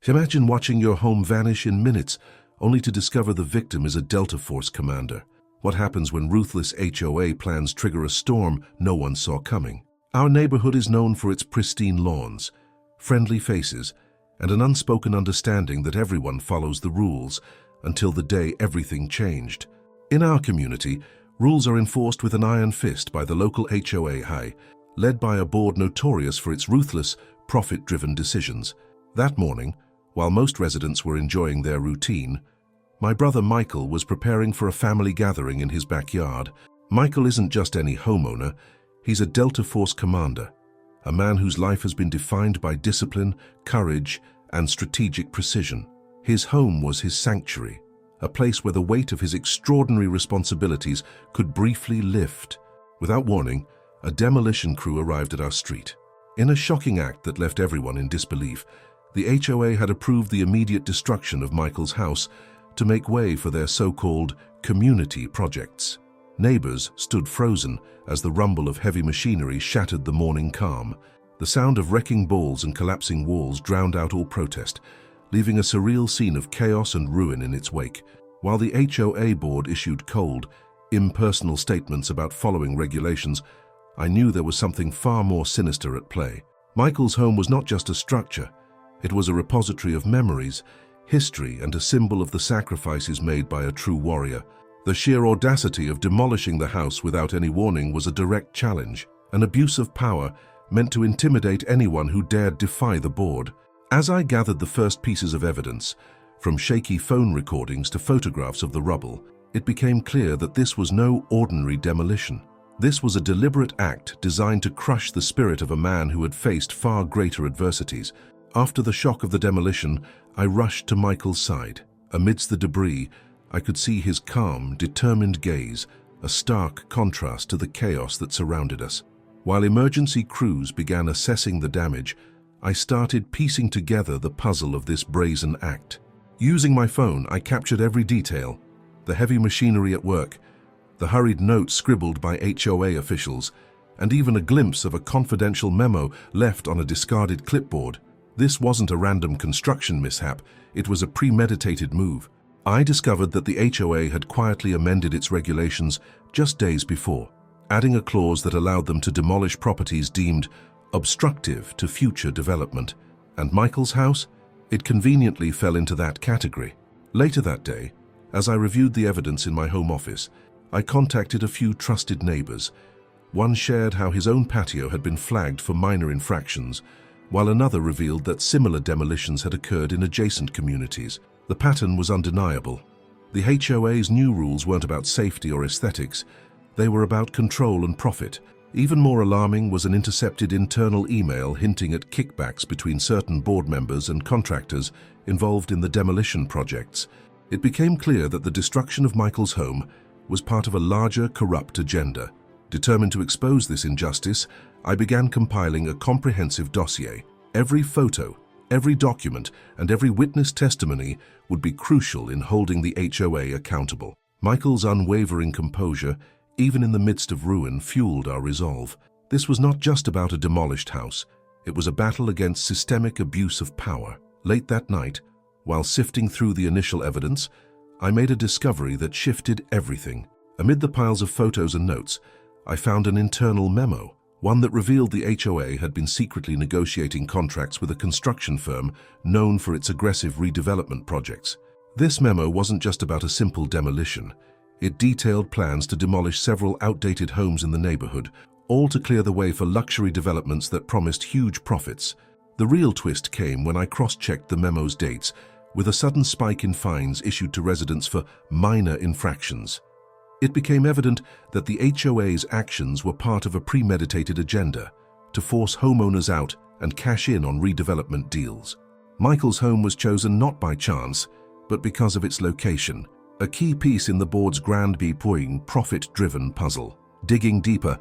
Imagine watching your home vanish in minutes, only to discover the victim is a Delta Force commander. What happens when ruthless HOA plans trigger a storm no one saw coming? Our neighborhood is known for its pristine lawns, friendly faces, and an unspoken understanding that everyone follows the rules, until the day everything changed. In our community, rules are enforced with an iron fist by the local HOA, led by a board notorious for its ruthless, profit-driven decisions. That morning, while most residents were enjoying their routine, my brother Michael was preparing for a family gathering in his backyard. Michael isn't just any homeowner, he's a Delta Force commander, a man whose life has been defined by discipline, courage, and strategic precision. His home was his sanctuary, a place where the weight of his extraordinary responsibilities could briefly lift. Without warning, a demolition crew arrived at our street. In a shocking act that left everyone in disbelief, the HOA had approved the immediate destruction of Michael's house to make way for their so-called community projects. Neighbors stood frozen as the rumble of heavy machinery shattered the morning calm. The sound of wrecking balls and collapsing walls drowned out all protest, leaving a surreal scene of chaos and ruin in its wake. While the HOA board issued cold, impersonal statements about following regulations, I knew there was something far more sinister at play. Michael's home was not just a structure, it was a repository of memories, history, and a symbol of the sacrifices made by a true warrior. The sheer audacity of demolishing the house without any warning was a direct challenge, an abuse of power meant to intimidate anyone who dared defy the board. As I gathered the first pieces of evidence, from shaky phone recordings to photographs of the rubble, it became clear that this was no ordinary demolition. This was a deliberate act designed to crush the spirit of a man who had faced far greater adversities. After the shock of the demolition, I rushed to Michael's side. Amidst the debris, I could see his calm, determined gaze, a stark contrast to the chaos that surrounded us. While emergency crews began assessing the damage, I started piecing together the puzzle of this brazen act. Using my phone, I captured every detail: the heavy machinery at work, the hurried notes scribbled by HOA officials, and even a glimpse of a confidential memo left on a discarded clipboard. This wasn't a random construction mishap, it was a premeditated move. I discovered that the HOA had quietly amended its regulations just days before, adding a clause that allowed them to demolish properties deemed obstructive to future development. And Michael's house? It conveniently fell into that category. Later that day, as I reviewed the evidence in my home office, I contacted a few trusted neighbors. One shared how his own patio had been flagged for minor infractions, while another revealed that similar demolitions had occurred in adjacent communities. The pattern was undeniable. The HOA's new rules weren't about safety or aesthetics, they were about control and profit. Even more alarming was an intercepted internal email hinting at kickbacks between certain board members and contractors involved in the demolition projects. It became clear that the destruction of Michael's home was part of a larger corrupt agenda. Determined to expose this injustice, I began compiling a comprehensive dossier. Every photo, every document, and every witness testimony would be crucial in holding the HOA accountable. Michael's unwavering composure, even in the midst of ruin, fueled our resolve. This was not just about a demolished house. It was a battle against systemic abuse of power. Late that night, while sifting through the initial evidence, I made a discovery that shifted everything. Amid the piles of photos and notes, I found an internal memo, one that revealed the HOA had been secretly negotiating contracts with a construction firm known for its aggressive redevelopment projects. This memo wasn't just about a simple demolition. It detailed plans to demolish several outdated homes in the neighborhood, all to clear the way for luxury developments that promised huge profits. The real twist came when I cross-checked the memo's dates, with a sudden spike in fines issued to residents for minor infractions. It became evident that the HOA's actions were part of a premeditated agenda to force homeowners out and cash in on redevelopment deals. Michael's home was chosen not by chance, but because of its location, a key piece in the board's grand profit-driven puzzle. Digging deeper,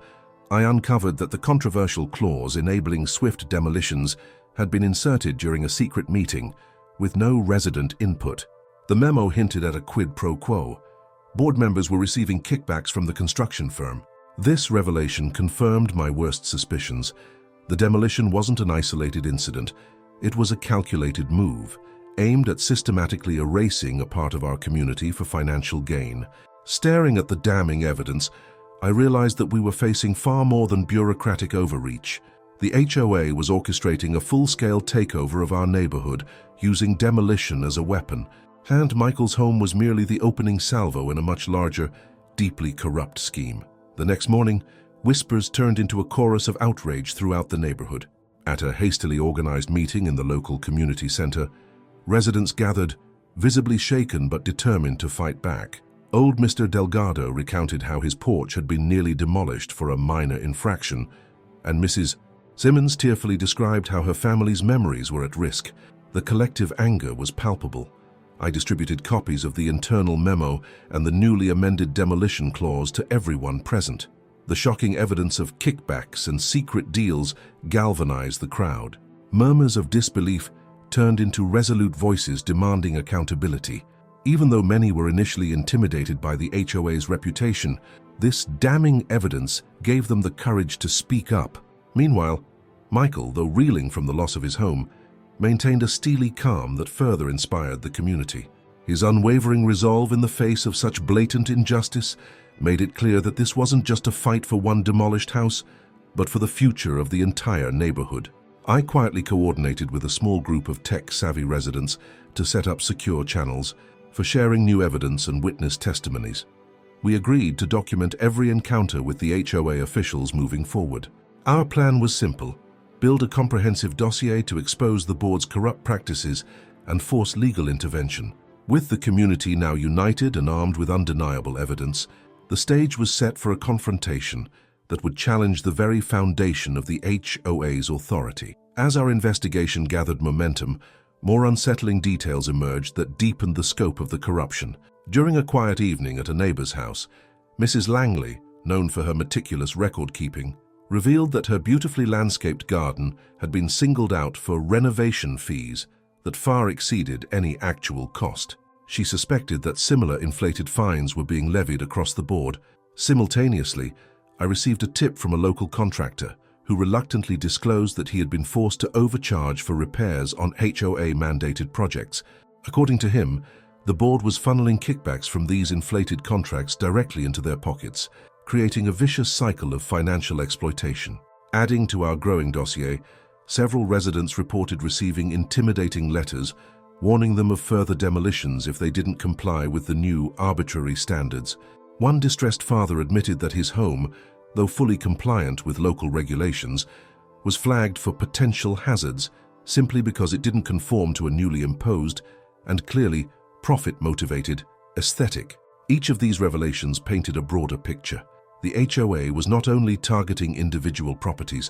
I uncovered that the controversial clause enabling swift demolitions had been inserted during a secret meeting with no resident input. The memo hinted at a quid pro quo. Board members were receiving kickbacks from the construction firm. This revelation confirmed my worst suspicions. The demolition wasn't an isolated incident. It was a calculated move, aimed at systematically erasing a part of our community for financial gain. Staring at the damning evidence, I realized that we were facing far more than bureaucratic overreach. The HOA was orchestrating a full-scale takeover of our neighborhood, using demolition as a weapon, and Michael's home was merely the opening salvo in a much larger, deeply corrupt scheme. The next morning, whispers turned into a chorus of outrage throughout the neighborhood. At a hastily organized meeting in the local community center, residents gathered, visibly shaken but determined to fight back. Old Mr. Delgado recounted how his porch had been nearly demolished for a minor infraction, and Mrs. Simmons tearfully described how her family's memories were at risk. The collective anger was palpable. I distributed copies of the internal memo and the newly amended demolition clause to everyone present. The shocking evidence of kickbacks and secret deals galvanized the crowd. Murmurs of disbelief turned into resolute voices demanding accountability. Even though many were initially intimidated by the HOA's reputation, this damning evidence gave them the courage to speak up. Meanwhile, Michael, though reeling from the loss of his home, maintained a steely calm that further inspired the community. His unwavering resolve in the face of such blatant injustice made it clear that this wasn't just a fight for one demolished house, but for the future of the entire neighborhood. I quietly coordinated with a small group of tech-savvy residents to set up secure channels for sharing new evidence and witness testimonies. We agreed to document every encounter with the HOA officials moving forward. Our plan was simple: build a comprehensive dossier to expose the board's corrupt practices and force legal intervention. With the community now united and armed with undeniable evidence, the stage was set for a confrontation that would challenge the very foundation of the HOA's authority. As our investigation gathered momentum, more unsettling details emerged that deepened the scope of the corruption. During a quiet evening at a neighbor's house, Mrs. Langley, known for her meticulous record-keeping, revealed that her beautifully landscaped garden had been singled out for renovation fees that far exceeded any actual cost. She suspected that similar inflated fines were being levied across the board. Simultaneously, I received a tip from a local contractor who reluctantly disclosed that he had been forced to overcharge for repairs on HOA-mandated projects. According to him, the board was funneling kickbacks from these inflated contracts directly into their pockets, creating a vicious cycle of financial exploitation. Adding to our growing dossier, several residents reported receiving intimidating letters warning them of further demolitions if they didn't comply with the new arbitrary standards. One distressed father admitted that his home, though fully compliant with local regulations, was flagged for potential hazards simply because it didn't conform to a newly imposed and clearly profit-motivated aesthetic. Each of these revelations painted a broader picture. The HOA was not only targeting individual properties,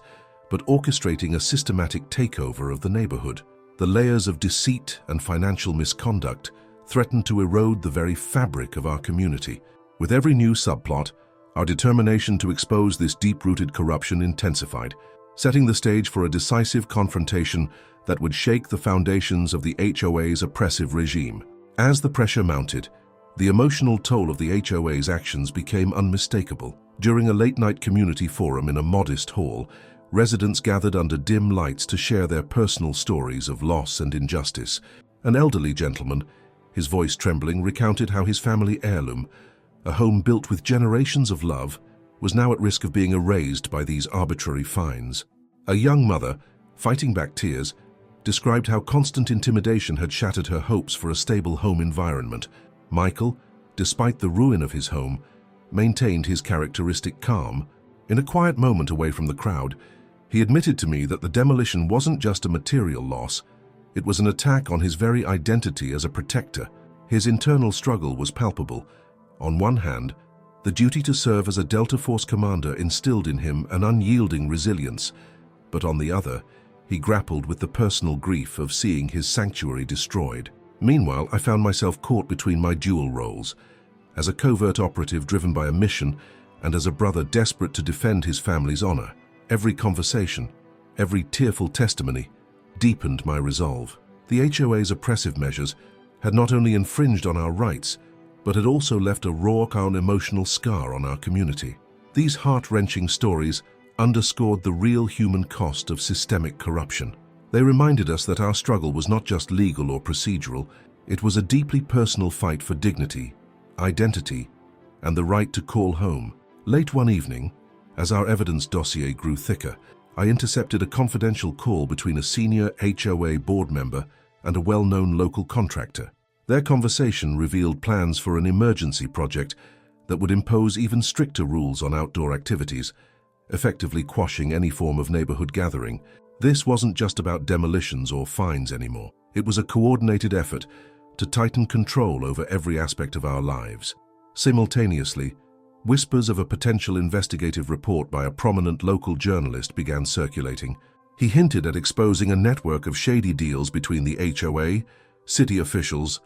but orchestrating a systematic takeover of the neighborhood. The layers of deceit and financial misconduct threatened to erode the very fabric of our community. With every new subplot, our determination to expose this deep-rooted corruption intensified, setting the stage for a decisive confrontation that would shake the foundations of the HOA's oppressive regime. As the pressure mounted, the emotional toll of the HOA's actions became unmistakable. During a late-night community forum in a modest hall, residents gathered under dim lights to share their personal stories of loss and injustice. An elderly gentleman, his voice trembling, recounted how his family heirloom, a home built with generations of love, was now at risk of being erased by these arbitrary fines. A young mother, fighting back tears, described how constant intimidation had shattered her hopes for a stable home environment. Michael, despite the ruin of his home, maintained his characteristic calm. In a quiet moment away from the crowd, he admitted to me that the demolition wasn't just a material loss, it was an attack on his very identity as a protector. His internal struggle was palpable. On one hand, the duty to serve as a Delta Force commander instilled in him an unyielding resilience, but on the other, he grappled with the personal grief of seeing his sanctuary destroyed. Meanwhile, I found myself caught between my dual roles, as a covert operative driven by a mission and as a brother desperate to defend his family's honor. Every conversation, every tearful testimony, deepened my resolve. The HOA's oppressive measures had not only infringed on our rights, but had also left a raw and emotional scar on our community. These heart-wrenching stories underscored the real human cost of systemic corruption. They reminded us that our struggle was not just legal or procedural, it was a deeply personal fight for dignity, identity, and the right to call home. Late one evening, as our evidence dossier grew thicker, I intercepted a confidential call between a senior HOA board member and a well-known local contractor. Their conversation revealed plans for an emergency project that would impose even stricter rules on outdoor activities, effectively quashing any form of neighborhood gathering. This wasn't just about demolitions or fines anymore. It was a coordinated effort to tighten control over every aspect of our lives. Simultaneously, whispers of a potential investigative report by a prominent local journalist began circulating. He hinted at exposing a network of shady deals between the HOA, city officials,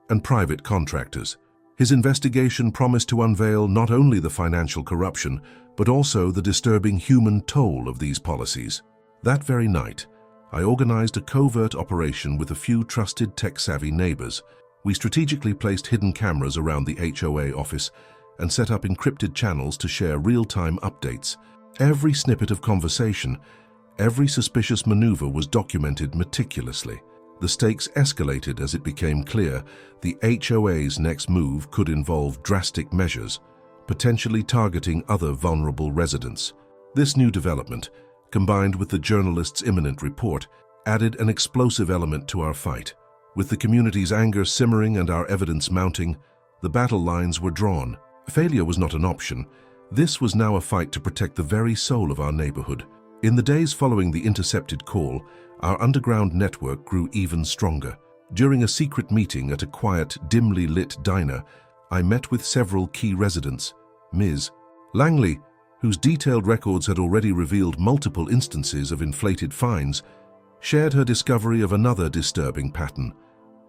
and private contractors. His investigation promised to unveil not only the financial corruption, but also the disturbing human toll of these policies. That very night, I organized a covert operation with a few trusted tech-savvy neighbors. We strategically placed hidden cameras around the HOA office and set up encrypted channels to share real-time updates. Every snippet of conversation, every suspicious maneuver was documented meticulously. The stakes escalated as it became clear the HOA's next move could involve drastic measures, potentially targeting other vulnerable residents. This new development, combined with the journalist's imminent report, added an explosive element to our fight. With the community's anger simmering and our evidence mounting, the battle lines were drawn. Failure was not an option. This was now a fight to protect the very soul of our neighborhood. In the days following the intercepted call, our underground network grew even stronger. During a secret meeting at a quiet, dimly lit diner, I met with several key residents. Ms. Langley, whose detailed records had already revealed multiple instances of inflated fines, shared her discovery of another disturbing pattern,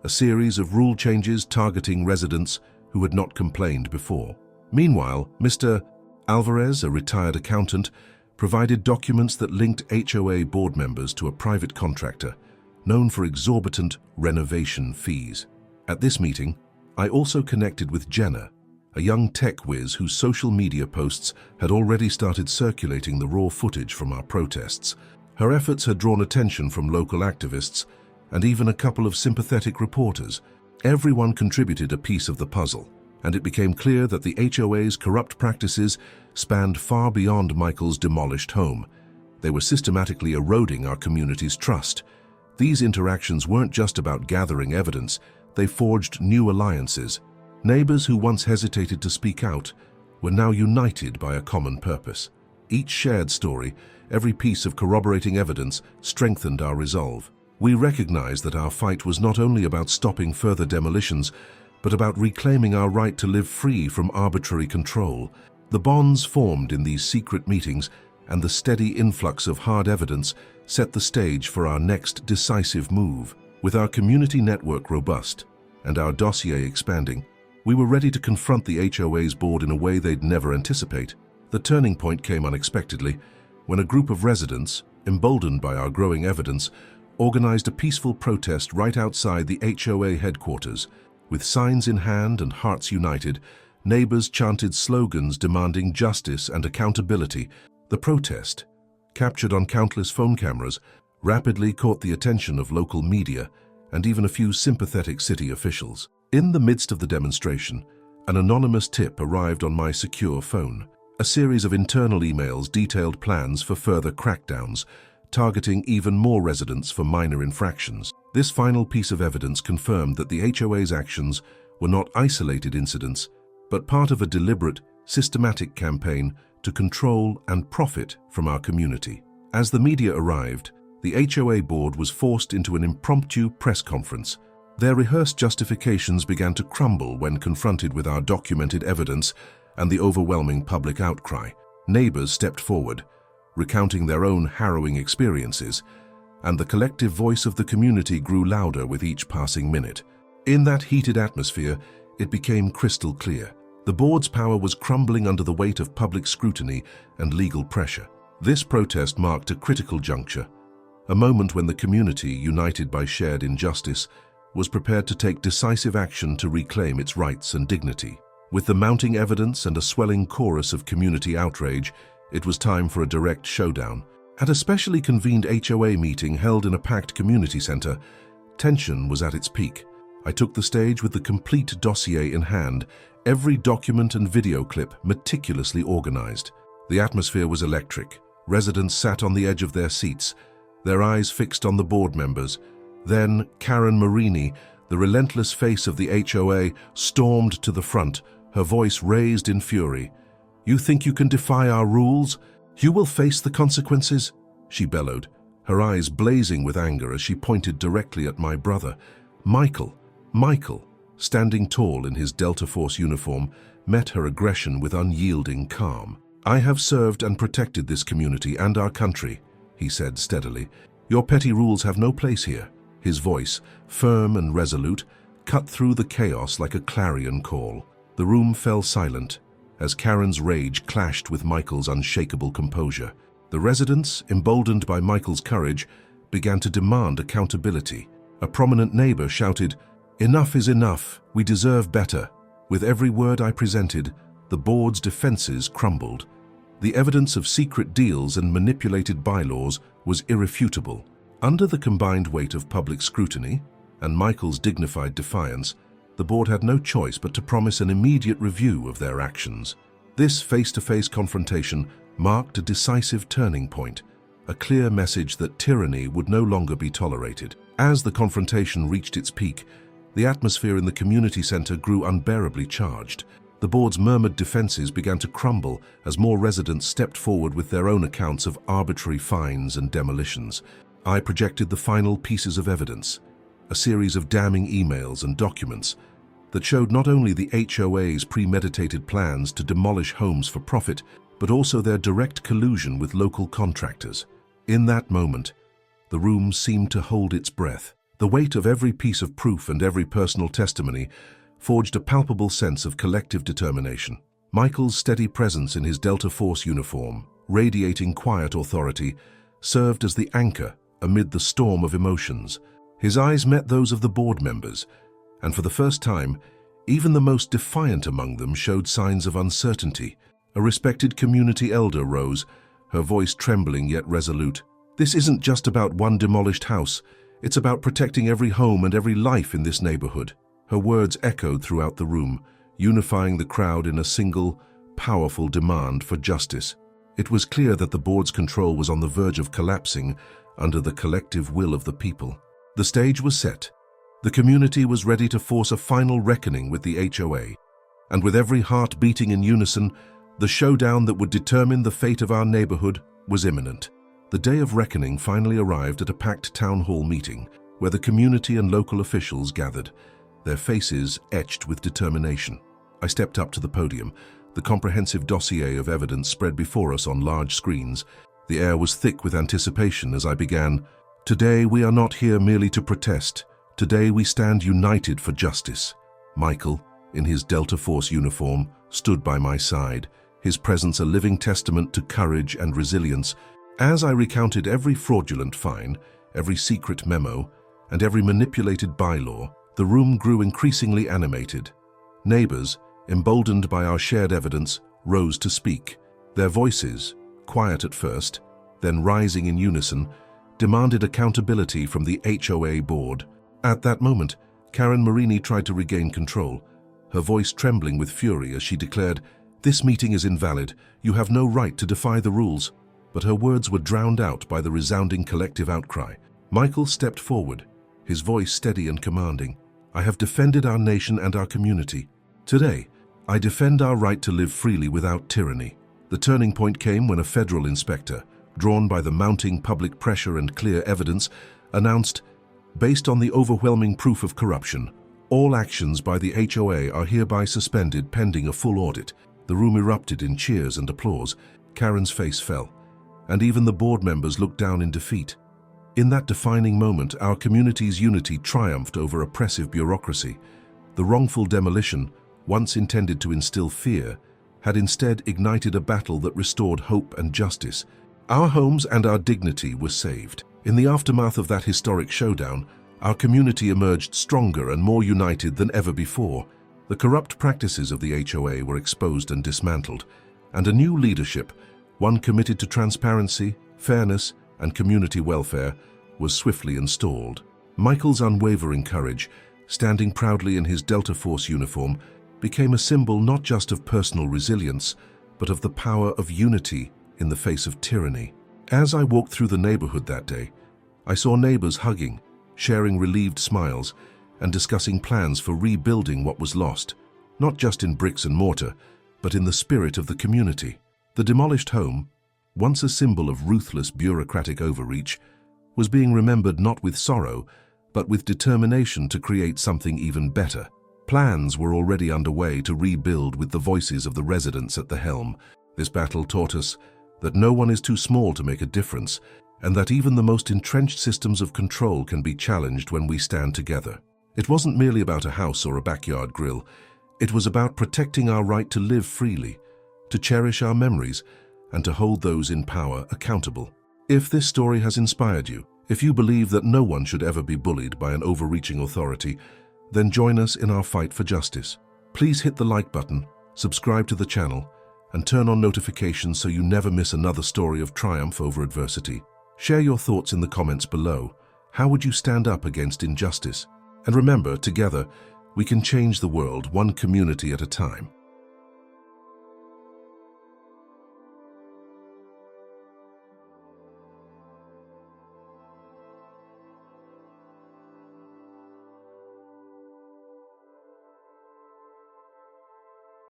a series of rule changes targeting residents who had not complained before. Meanwhile, Mr. Alvarez, a retired accountant, provided documents that linked HOA board members to a private contractor known for exorbitant renovation fees. At this meeting, I also connected with Jenna, a young tech whiz whose social media posts had already started circulating the raw footage from our protests. Her efforts had drawn attention from local activists and even a couple of sympathetic reporters. Everyone contributed a piece of the puzzle, and it became clear that the HOA's corrupt practices spanned far beyond Michael's demolished home. They were systematically eroding our community's trust. These interactions weren't just about gathering evidence, they forged new alliances. Neighbors who once hesitated to speak out were now united by a common purpose. Each shared story, every piece of corroborating evidence, strengthened our resolve. We recognized that our fight was not only about stopping further demolitions, but about reclaiming our right to live free from arbitrary control. The bonds formed in these secret meetings and the steady influx of hard evidence set the stage for our next decisive move. With our community network robust and our dossier expanding, we were ready to confront the HOA's board in a way they'd never anticipate. The turning point came unexpectedly when a group of residents, emboldened by our growing evidence, organized a peaceful protest right outside the HOA headquarters. With signs in hand and hearts united, neighbors chanted slogans demanding justice and accountability. The protest, captured on countless phone cameras, rapidly caught the attention of local media and even a few sympathetic city officials. In the midst of the demonstration, an anonymous tip arrived on my secure phone. A series of internal emails detailed plans for further crackdowns, targeting even more residents for minor infractions. This final piece of evidence confirmed that the HOA's actions were not isolated incidents, but part of a deliberate, systematic campaign to control and profit from our community. As the media arrived, the HOA board was forced into an impromptu press conference. Their rehearsed justifications began to crumble when confronted with our documented evidence and the overwhelming public outcry. Neighbors stepped forward, recounting their own harrowing experiences, and the collective voice of the community grew louder with each passing minute. In that heated atmosphere, it became crystal clear. The board's power was crumbling under the weight of public scrutiny and legal pressure. This protest marked a critical juncture, a moment when the community, united by shared injustice, was prepared to take decisive action to reclaim its rights and dignity. With the mounting evidence and a swelling chorus of community outrage, it was time for a direct showdown. At a specially convened HOA meeting held in a packed community center, tension was at its peak. I took the stage with the complete dossier in hand, every document and video clip meticulously organized. The atmosphere was electric. Residents sat on the edge of their seats, their eyes fixed on the board members. Then Karen Marini, the relentless face of the HOA, stormed to the front, her voice raised in fury. "You think you can defy our rules? You will face the consequences," she bellowed, her eyes blazing with anger as she pointed directly at my brother. Michael, standing tall in his Delta Force uniform, met her aggression with unyielding calm. "I have served and protected this community and our country," he said steadily. "Your petty rules have no place here." His voice, firm and resolute, cut through the chaos like a clarion call. The room fell silent as Karen's rage clashed with Michael's unshakable composure. The residents, emboldened by Michael's courage, began to demand accountability. A prominent neighbor shouted, "Enough is enough, we deserve better." With every word I presented, the board's defenses crumbled. The evidence of secret deals and manipulated bylaws was irrefutable. Under the combined weight of public scrutiny and Michael's dignified defiance, the board had no choice but to promise an immediate review of their actions. This face-to-face confrontation marked a decisive turning point, a clear message that tyranny would no longer be tolerated. As the confrontation reached its peak, the atmosphere in the community center grew unbearably charged. The board's murmured defenses began to crumble as more residents stepped forward with their own accounts of arbitrary fines and demolitions. I projected the final pieces of evidence, a series of damning emails and documents that showed not only the HOA's premeditated plans to demolish homes for profit, but also their direct collusion with local contractors. In that moment, the room seemed to hold its breath. The weight of every piece of proof and every personal testimony forged a palpable sense of collective determination. Michael's steady presence in his Delta Force uniform, radiating quiet authority, served as the anchor amid the storm of emotions. His eyes met those of the board members, and for the first time, even the most defiant among them showed signs of uncertainty. A respected community elder rose, her voice trembling yet resolute. "This isn't just about one demolished house. It's about protecting every home and every life in this neighborhood." Her words echoed throughout the room, unifying the crowd in a single, powerful demand for justice. It was clear that the board's control was on the verge of collapsing under the collective will of the people. The stage was set. The community was ready to force a final reckoning with the HOA, and with every heart beating in unison, the showdown that would determine the fate of our neighborhood was imminent. The day of reckoning finally arrived at a packed town hall meeting, where the community and local officials gathered, their faces etched with determination. I stepped up to the podium, the comprehensive dossier of evidence spread before us on large screens. The air was thick with anticipation as I began. "Today we are not here merely to protest. Today we stand united for justice." Michael, in his Delta Force uniform, stood by my side, his presence a living testament to courage and resilience. As I recounted every fraudulent fine, every secret memo, and every manipulated bylaw, the room grew increasingly animated. Neighbors, emboldened by our shared evidence, rose to speak. Their voices, quiet at first, then rising in unison, demanded accountability from the HOA board. At that moment, Karen Marini tried to regain control, her voice trembling with fury as she declared, "This meeting is invalid. You have no right to defy the rules." But her words were drowned out by the resounding collective outcry. Michael stepped forward, his voice steady and commanding. "I have defended our nation and our community. Today, I defend our right to live freely without tyranny." The turning point came when a federal inspector, drawn by the mounting public pressure and clear evidence, announced, "Based on the overwhelming proof of corruption, all actions by the HOA are hereby suspended pending a full audit." The room erupted in cheers and applause. Karen's face fell, and even the board members looked down in defeat. In that defining moment, our community's unity triumphed over oppressive bureaucracy. The wrongful demolition, once intended to instill fear, had instead ignited a battle that restored hope and justice. Our homes and our dignity were saved. In the aftermath of that historic showdown, our community emerged stronger and more united than ever before. The corrupt practices of the HOA were exposed and dismantled, and a new leadership, one committed to transparency, fairness, and community welfare was swiftly installed. Michael's unwavering courage, standing proudly in his Delta Force uniform, became a symbol not just of personal resilience, but of the power of unity in the face of tyranny. As I walked through the neighborhood that day, I saw neighbors hugging, sharing relieved smiles, and discussing plans for rebuilding what was lost, not just in bricks and mortar, but in the spirit of the community. The demolished home, once a symbol of ruthless bureaucratic overreach, was being remembered not with sorrow, but with determination to create something even better. Plans were already underway to rebuild with the voices of the residents at the helm. This battle taught us that no one is too small to make a difference, and that even the most entrenched systems of control can be challenged when we stand together. It wasn't merely about a house or a backyard grill. It was about protecting our right to live freely, to cherish our memories, and to hold those in power accountable. If this story has inspired you, if you believe that no one should ever be bullied by an overreaching authority, then join us in our fight for justice. Please hit the like button, subscribe to the channel, and turn on notifications so you never miss another story of triumph over adversity. Share your thoughts in the comments below. How would you stand up against injustice? And remember, together, we can change the world one community at a time.